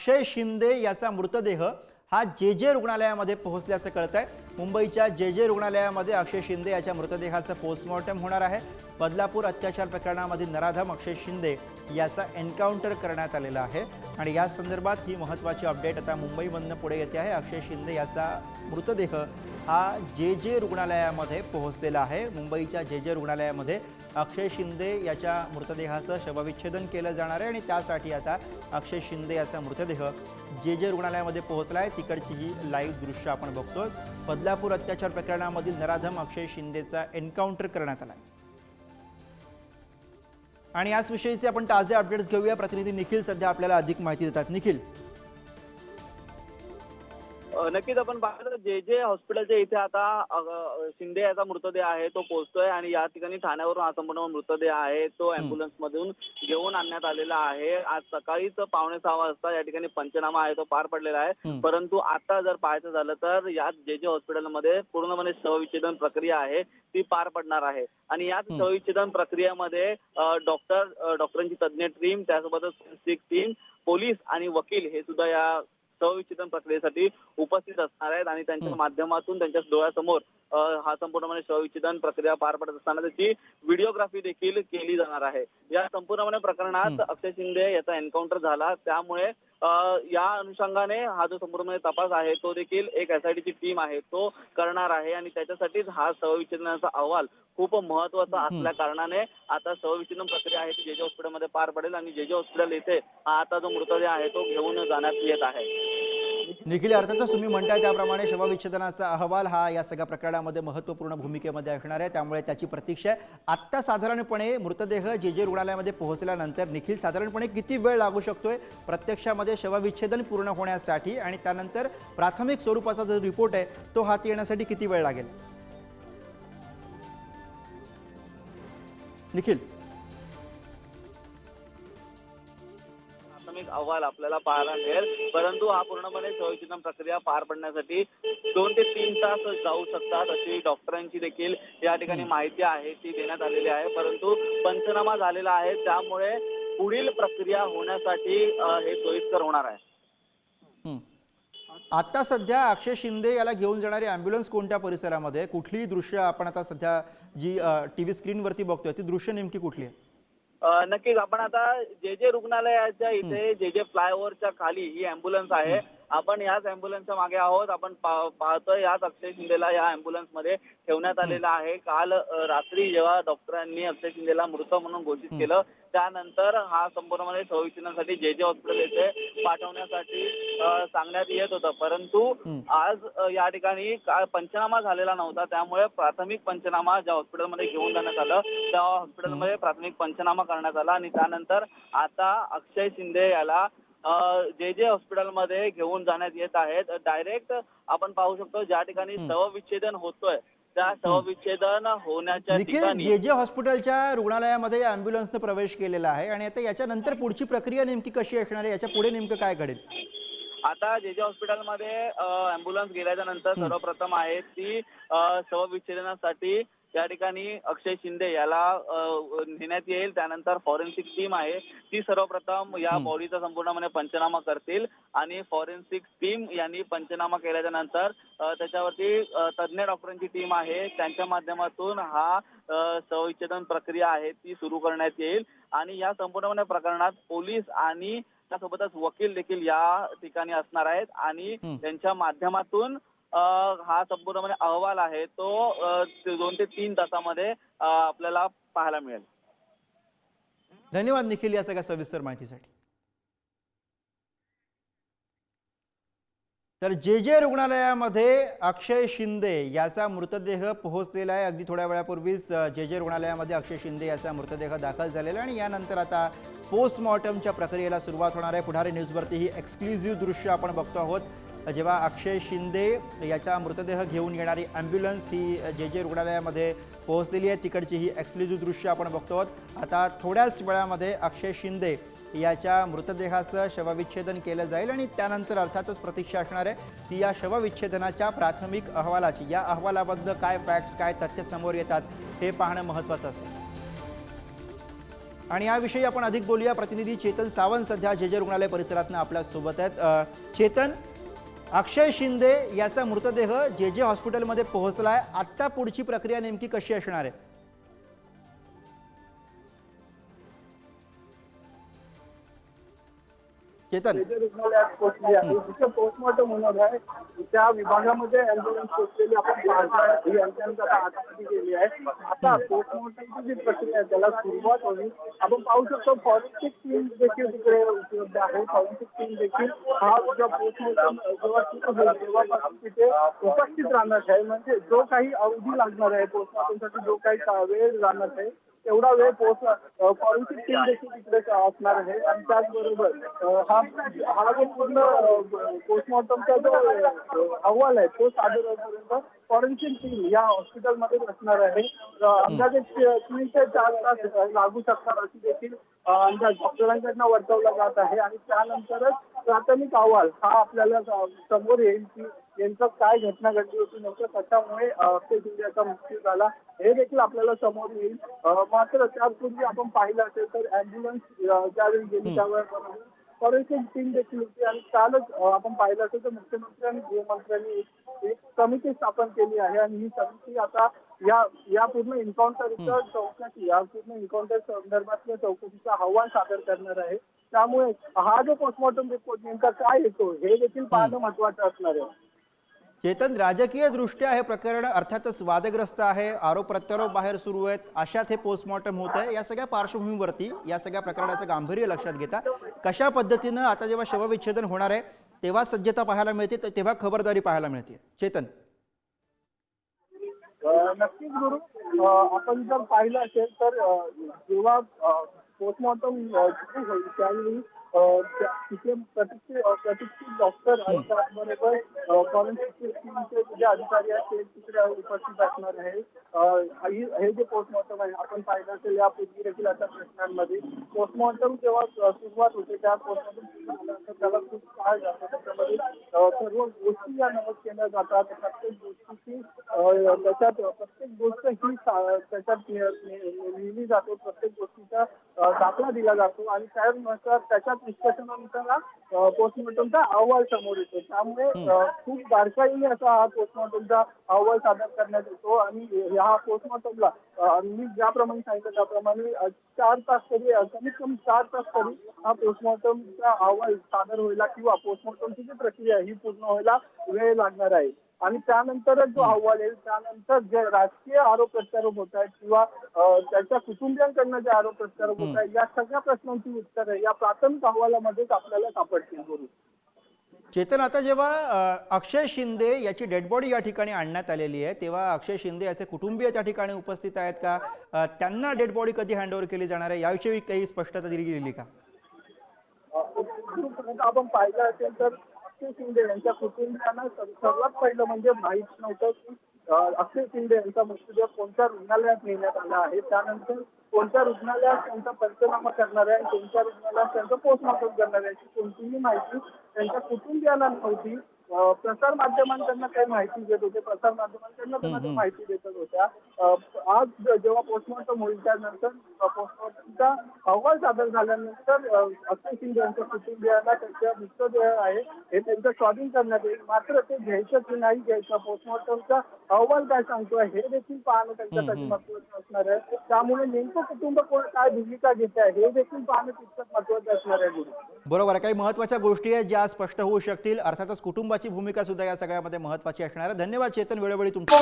अक्षय शिंदे याचा मृतदेह हा जे रुग्णालयामध्ये पोहोचल्याचं कळतंय। मुंबईच्या जे रुग्णालयामध्ये अक्षय शिंदे याच्या मृतदेहाचं पोस्टमॉर्टम होणार आहे। बदलापूर अत्याचार प्रकरणामध्ये नराधम अक्षय शिंदे याचा एन्काउंटर करण्यात आलेला आहे आणि या संदर्भात ही महत्त्वाची अपडेट आता मुंबईमधून पुढे येते आहे। अक्षय शिंदे याचा मृतदेह हा जे रुग्णालयामध्ये पोहोचलेला आहे। मुंबईच्या जे रुग्णालयामध्ये अक्षय शिंदे याच्या मृतदेहाचं शवविच्छेदन केलं जाणार आहे आणि त्यासाठी आता अक्षय शिंदे याचा मृतदेह जे रुग्णालयामध्ये पोहोचला आहे। तिकडची ही लाईव्ह दृश्य आपण बघतोय। बदलापूर अत्याचार प्रकरणामधील नराधम अक्षय शिंदेचा एन्काउंटर करण्यात आला आणि याच विषयीचे आपण ताजे अपडेट्स घेऊया। प्रतिनिधी निखिल सध्या आपल्याला अधिक माहिती देतात। निखिल, नक्कीच आपण पाहतो जे हॉस्पिटलच्या इथे आता शिंदे याचा मृतदेह आहे तो पोहोचतोय आणि या ठिकाणी ठाण्यावरून हा संपूर्ण मृतदेह आहे तो अँब्युलन्स मधून घेऊन आणण्यात आलेला आहे। आज सकाळीच 5:45 वाजता या ठिकाणी पंचनामा आहे तो पार पडलेला आहे। परंतु आता जर पाहायचं झालं तर या जे हॉस्पिटलमध्ये पूर्णपणे शवविच्छेदन प्रक्रिया आहे ती पार पडणार आहे आणि याच शवविच्छेदन प्रक्रियेमध्ये डॉक्टरांची तज्ज्ञ टीम, त्यासोबतच फोरेन्सिक टीम, पोलीस आणि वकील हे सुद्धा या शवविच्छेदन प्रक्रियेसाठी उपस्थित असणार आहेत आणि त्यांच्या माध्यमातून त्यांच्या डोळ्यासमोर हा संपूर्णपणे शवविच्छेदन प्रक्रिया पार पडत असताना त्याची व्हिडिओग्राफी देखील केली जाणार आहे। या संपूर्णपणे प्रकरणात अक्षय शिंदे याचा एन्काउंटर झाला, त्यामुळे या अनुषंगाने हा जो संपूर्ण तपास आहे तो देखील एक एसआयटीची टीम आहे तो करणार आहे आणि त्याच्यासाठीच हा शवविच्छेदनाचा अहवाल खूप महत्वाचा असल्या कारणाने आता शवविच्छेदन प्रक्रिया आहे ती जे हॉस्पिटलमध्ये पार पडेल आणि जे हॉस्पिटल येथे आता जो मृतदेह आहे तो घेऊन जाण्यात येत आहे। निखिल, अर्थातच तुम्ही म्हणताय त्याप्रमाणे शवविच्छेदनाचा अहवाल हा या सगळ्या प्रकरणामध्ये महत्त्वपूर्ण भूमिकेमध्ये असणार आहे, त्यामुळे त्याची प्रतीक्षा आहे। आत्ता साधारणपणे मृतदेह जे रुग्णालयामध्ये पोहोचल्यानंतर निखिल साधारणपणे किती वेळ लागू शकतोय प्रत्यक्षामध्ये शवविच्छेदन पूर्ण होण्यासाठी आणि त्यानंतर प्राथमिक स्वरूपाचा जो रिपोर्ट आहे तो हाती येण्यासाठी किती वेळ लागेल? निखिल, प्राथमिक अहवाल आपल्याला पाहायला मिळेल, परंतु हा पूर्णपणे शवविच्छेदन प्रक्रिया पार पडण्यासाठी 2 ते 3 तास जाऊ शकतात अशी डॉक्टरांची देखील या ठिकाणी माहिती आहे ती देण्यात आलेली आहे। परंतु पंचनामा झालेला आहे त्यामुळे पुढील प्रक्रिया होण्यासाठी हे सोयीस्कर होणार आहे। आता सध्या अक्षय शिंदे याला घेऊन जाणारी अँब्युलन्स कोणत्या परिसरामध्ये, कुठली दृश्य आपण आता सध्या जी टीव्ही स्क्रीनवरती बघतोय ती दृश्य नेमकी कुठली आहे? नक्कीच आपण आता जे रुग्णालयाच्या इथे जे फ्लायओव्हरच्या खाली ही अँब्युलन्स आहे, आपण याच अँब्युलन्सच्या मागे आहोत। आपण पाहतोय याच अक्षय शिंदेला या अँब्युलन्स मध्ये ठेवण्यात आलेलं आहे। काल रात्री जेव्हा डॉक्टरांनी अक्षय शिंदेला मृत म्हणून घोषित केलं त्यानंतर हा संपूर्णपणे शवविच्छेदनासाठी जे हॉस्पिटल येथे पाठवण्यासाठी सांगण्यात येत होतं, परंतु आज या ठिकाणी पंचनामा झालेला नव्हता, त्यामुळे प्राथमिक पंचनामा ज्या हॉस्पिटलमध्ये घेऊन जाण्यात आलं त्या हॉस्पिटलमध्ये प्राथमिक पंचनामा करण्यात आला आणि त्यानंतर आता अक्षय शिंदे याला जे हॉस्पिटलमध्ये घेऊन जाण्यात येत आहेत। डायरेक्ट आपण पाहू शकतो ज्या ठिकाणी शवविच्छेदन होतोय त्या शवविच्छेदन होण्याच्या ठिकाणी जे हॉस्पिटलच्या रुग्णालयामध्ये अँब्युलन्सने प्रवेश केलेला आहे आणि आता याच्यानंतर पुढची प्रक्रिया नेमकी कशी असणार आहे, याच्या पुढे नेमकं काय घडेल? आता जे हॉस्पिटलमध्ये अँब्युलन्स गेल्याच्या नंतर सर्वप्रथम आहे ती शवविच्छेदनासाठी त्या ठिकाणी अक्षय शिंदे याला नेण्यात येईल। त्यानंतर फॉरेन्सिक टीम आहे ती सर्वप्रथम या बॉडीचा संपूर्णपणे पंचनामा करतील आणि फॉरेन्सिक टीम यांनी पंचनामा केल्याच्या नंतर त्याच्यावरती तज्ज्ञ डॉक्टरांची टीम आहे त्यांच्या माध्यमातून हा शवविच्छेदन प्रक्रिया आहे ती सुरू करण्यात येईल आणि या संपूर्ण प्रकरणात पोलीस आणि त्यासोबतच वकील देखील या ठिकाणी असणार आहेत आणि त्यांच्या माध्यमातून हा संपूर्णपणे अहवाल आहे तो 2 ते 3 तासामध्ये आपल्याला पाहायला मिळेल। धन्यवाद निखिल या सगळ्या सविस्तर माहितीसाठी। तर जे रुग्णालयामध्ये अक्षय शिंदे याचा मृतदेह पोहोचलेला आहे। अगदी थोड्या वेळापूर्वीच जे रुग्णालयामध्ये अक्षय शिंदे याचा मृतदेह दाखल झालेला आहे आणि यानंतर आता पोस्टमॉर्टमच्या प्रक्रियेला सुरुवात होणार आहे। पुढारी न्यूजवरती ही एक्सक्लुझिव्ह दृश्य आपण बघतो आहोत, जेव्हा अक्षय शिंदे याचा मृतदेह घेऊन येणारी अँब्युलन्स ही जे रुग्णालयामध्ये पोहोचलेली आहे तिकडची ही एक्सक्लुझिव्ह दृश्य आपण बघतो आहोत। आता थोड्याच वेळामध्ये अक्षय शिंदे याच्या मृतदेहाचं शवविच्छेदन केलं जाईल आणि त्यानंतर अर्थातच प्रतीक्षा असणार आहे ती या शवविच्छेदनाच्या प्राथमिक अहवालाची। या अहवालाबद्दल काय फॅक्ट्स काय तथ्य समोर येतात हे पाहणं महत्त्वाचं असेल। आणि याविषयी आपण अधिक बोलूया. प्रतिनिधी चेतन सावंत सध्या जे रुग्णालय परिसरातनं आपल्या सोबत आहेत. चेतन, अक्षय शिंदे याचा मृतदेह जे हॉस्पिटलमध्ये पोहोचलाय. आता पुढची प्रक्रिया नेमकी कशी असणार आहे? चेतन, रुग्णालयात पोहोचली आहे, जिथे पोस्टमॉर्टम होणार आहे त्या विभागामध्ये अँब्युलन्स पोहोचलेली आपण पाहतो. ही अँब्युलन्स आता आतमध्ये गेली आहे. आता पोस्टमॉर्टमची जी प्रक्रिया आहे त्याला सुरुवात होईल. आपण पाहू शकतो फॉरेन्सिक टीम देखील तिकडे उपलब्ध आहे. फॉरेन्सिक टीम देखील हा पोस्टमॉर्टम जेव्हा सुरू होईल तेव्हापासून तिथे उपस्थित राहणार आहे. म्हणजे जो काही अवधी लागणार आहे पोस्टमॉर्टमसाठी, जो काही वेळ लागणार आहे तेवढा वेळ फॉरेन्सिक टीम देखील तिकडे असणार आहे. आणि त्याचबरोबर हा जो पूर्ण पोस्टमॉर्टमचा जो अहवाल आहे तो सादर होईपर्यंत फॉरेन्सिक टीम या हॉस्पिटलमध्ये असणार आहे. अंदाजे 3 ते 4 तास लागू शकतात अशी देखील अंदाज डॉक्टरांकडनं वर्तवला जात आहे. आणि त्यानंतरच प्राथमिक अहवाल हा आपल्याला समोर येईल की नेमकं काय घटना घडली होती, नेमकं कशामुळे अक्षय शिंदे याचा मृत्यू झाला हे देखील आपल्याला समोर येईल. मात्र त्यापूर्वी आपण पाहिलं असेल तर अँब्युलन्स ज्यावेळी गेली त्यावेळेस फॉरेन्सिक टीम देखील होती. आणि कालच आपण पाहिलं असेल तर मुख्यमंत्री आणि गृहमंत्र्यांनी एक समिती स्थापन केली आहे. आणि ही समिती आता या पूर्ण एन्काउंटरच्या चौकशी, या पूर्ण एन्काउंटर संदर्भातल्या चौकशीचा अहवाल सादर करणार आहे. त्यामुळे हा जो पोस्टमॉर्टम रिपोर्ट नेमका काय येतो हे देखील पाहणं महत्वाचं असणार आहे. चेतन, राजकीय दृष्ट्या हे प्रकरण अर्थातच वादग्रस्त आहे. आरोप प्रत्यारोप बाहेर सुरू आहेत. अशात हे पोस्टमॉर्टम होत आहे. या सगळ्या पार्श्वभूमीवरती, या सगळ्या प्रकरणाचं गांभीर्य लक्षात घेता कशा पद्धतीनं आता जेव्हा शवविच्छेदन होणार आहे तेव्हा सज्जता पाहायला मिळते, तेव्हा खबरदारी पाहायला मिळते? चेतन, नक्कीच गुरु, आपण जर पाहिलं असेल तर जेव्हा पोस्टमॉर्टम सुरू होईल त्यावेळी तिथे प्रशिक्षित डॉक्टर आणि त्याचबरोबर फॉरेन्सिक टीमचे जे अधिकारी आहेत ते तिकडे उपस्थित असणार आहे. हे जे पोस्टमॉर्टम आहे आपण पाहिलं असेल यापूर्वी देखील अशा प्रश्नांमध्ये पोस्टमॉर्टम जेव्हा सुरुवात होते त्या पोस्टमॉर्टम त्याला खूप काळ जातो. त्याच्यामध्ये सर्व गोष्टी या नमूद केल्या जातात. प्रत्येक गोष्टीची त्याच्यात प्रत्येक गोष्ट ही त्याच्यात लिहिली जाते. प्रत्येक गोष्टीचा दाखला दिला जातो आणि त्यानुसार त्याच्यात निष्कर्षानुसार पोस्टमॉर्टमचा अहवाल समोर येतो. त्यामुळे खूप बारकाईने असा हा पोस्टमॉर्टमचा अहवाल सादर करण्यात येतो. आणि ह्या पोस्टमॉर्टमला मी ज्याप्रमाणे सांगितलं त्याप्रमाणे 4 तास तरी, कमीत कमी 4 तास तरी हा पोस्टमॉर्टमचा अहवाल सादर व्हायला किंवा पोस्टमॉर्टमची जी प्रक्रिया ही पूर्ण व्हायला वेळ लागणार आहे. आणि त्यानंतरच जो अहवाल येईल त्यानंतर जे राजकीय आरोप प्रत्यारोप होत आहेत किंवा त्याच्या कुटुंबियांकडनं जे आरोप प्रत्यारोप होत आहेत या सगळ्या प्रश्नांची उत्तरं या प्राथमिक अहवालामध्येच आपल्याला सापडतील. गुरु चेतन, आता जेव्हा अक्षय शिंदे याची डेड बॉडी या ठिकाणी आणण्यात आलेली आहे तेव्हा अक्षय शिंदे याचे कुटुंबीय त्या ठिकाणी उपस्थित आहेत का? त्यांना डेड बॉडी कधी हँडओव्हर केली जाणार आहे याविषयी काही स्पष्टता दिली गेली का? आपण पाहिलं असेल तर अक्षय शिंदे यांच्या कुटुंबियांना सर्वात पहिलं म्हणजे माहीत नव्हतं की अक्षय शिंदे यांचा मृतदेह कोणत्या रुग्णालयात नेण्यात आला आहे, त्यानंतर कोणत्या रुग्णालयात त्यांचा पंचनामा करणार आहे आणि कोणत्या रुग्णालयात त्यांचं पोस्टमॉर्टम करणार आहे याची कोणतीही माहिती त्यांच्या कुटुंबियांना नव्हती. प्रसार माध्यमांकडनं काही माहिती देत होते, प्रसार माध्यमांकडनं त्यांना माहिती देत होत्या. आज जेव्हा पोस्टमॉर्टम होईल त्यानंतर पोस्टमॉर्टमचा अहवाल सादर झाल्यानंतर अक्षय शिंदे यांच्या कुटुंबियांना त्यांच्या मृतदेह आहे हे त्यांचं शॉटिंग करण्यात येईल. मात्र ते घ्यायचं की नाही घ्यायचं, पोस्टमॉर्टमचा अहवाल काय सांगतोय हे देखील पाहणं त्यांच्यासाठी महत्वाचं असणार आहे. त्यामुळे नेमकं कुटुंब कोण काय भूमिका घेत आहे हे देखील पाहणं तितकंच महत्वाचं असणार आहे. गुरु बरोबर आहे. काही महत्त्वाच्या गोष्टी आहेत ज्या स्पष्ट होऊ शकतील. अर्थातच कुटुंबाची भूमिका सुद्धा या सगळ्यामध्ये महत्त्वाची असणार आहे. धन्यवाद चेतन, वेळोवेळी तुमच्या